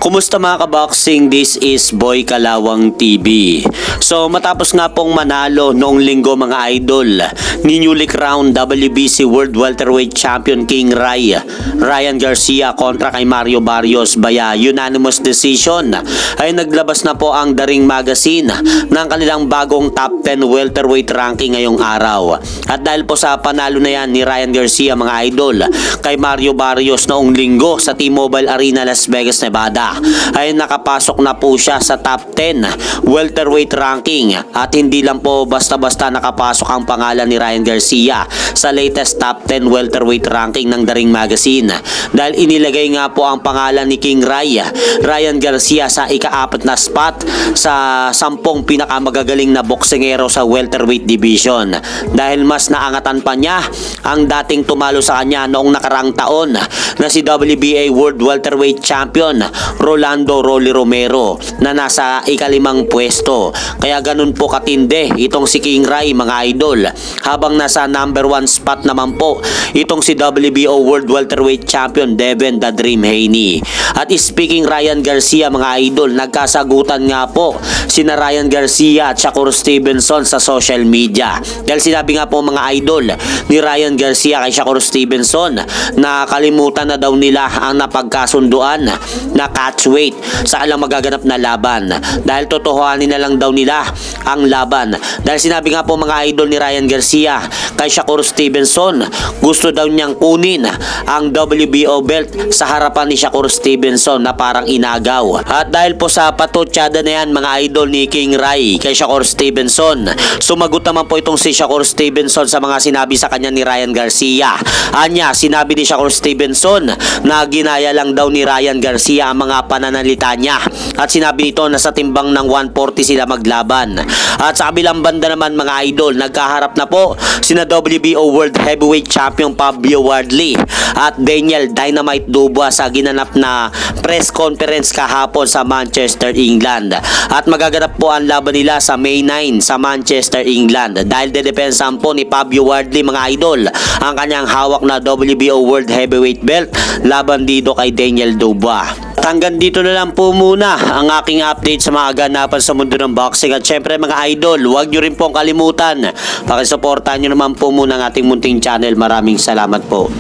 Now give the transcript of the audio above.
Kumusta mga kaboxing? This is Boy Kalawang TV. So matapos nga pong manalo noong linggo mga idol ni newly crowned WBC World Welterweight Champion King Ryan Garcia kontra kay Mario Barrios via unanimous decision, ay naglabas na po ang The Ring Magazine ng kanilang bagong top 10 welterweight ranking ngayong araw. At dahil po sa panalo na yan ni Ryan Garcia mga idol kay Mario Barrios noong linggo sa T-Mobile Arena, Las Vegas, Nevada, ay nakapasok na po siya sa top 10 welterweight ranking. At hindi lang po basta-basta nakapasok ang pangalan ni Ryan Garcia sa latest top 10 welterweight ranking ng The Ring Magazine, dahil inilagay nga po ang pangalan ni King Ryan Garcia sa ika-4 na spot sa 10 pinakamagagaling na boksingero sa welterweight division, dahil mas naangatan pa niya ang dating tumalo sa kanya noong nakaraang taon na si WBA World Welterweight Champion Rolando Rolly Romero na nasa ika-5 pwesto. Kaya ganun po katindi itong si King Ray mga idol, habang nasa number 1 spot naman po itong si WBO World Welterweight Champion Devin The Dream Haney. At speaking Ryan Garcia mga idol, nagkasagutan nga po sina Ryan Garcia at Shakur Stevenson sa social media, dahil sinabi nga po mga idol ni Ryan Garcia kay Shakur Stevenson na kalimutan na daw nila ang napagkasunduan na catchweight sa kanilang magaganap na laban, dahil totohanin na lang daw nila ang laban. Dahil sinabi nga po mga idol ni Ryan Garcia kay Shakur Stevenson, gusto daw niyang kunin ang WBO belt sa harapan ni Shakur Stevenson na parang inagaw. At dahil po sa patutsada na yan mga idol ni King Ray kay Shakur Stevenson, sumagot naman po itong si Shakur Stevenson sa mga sinabi sa kanya ni Ryan Garcia. Anya, sinabi ni Shakur Stevenson na ginaya lang daw ni Ryan Garcia ang mga pananalita niya, at sinabi nito na sa timbang ng 140 sila maglaban. At sa kabilang banda naman mga idol, nagkaharap na po sina WBO World Heavyweight Champion Fabio Wardley at Daniel Dynamite Dubois sa ginanap na press conference kahapon sa Manchester, England. At magaganap po ang laban nila sa May 9 sa Manchester, England, dahil dedepensahan po ni Fabio Wardley mga idol ang kanyang hawak na WBO World Heavyweight belt laban dito kay Daniel Dubois. Hanggang dito na lang po muna ang aking update sa mga ganapan sa mundo ng boxing. At syempre mga idol, huwag nyo rin pong kalimutan, pakisuportahan nyo naman po muna ang ating munting channel. Maraming salamat po.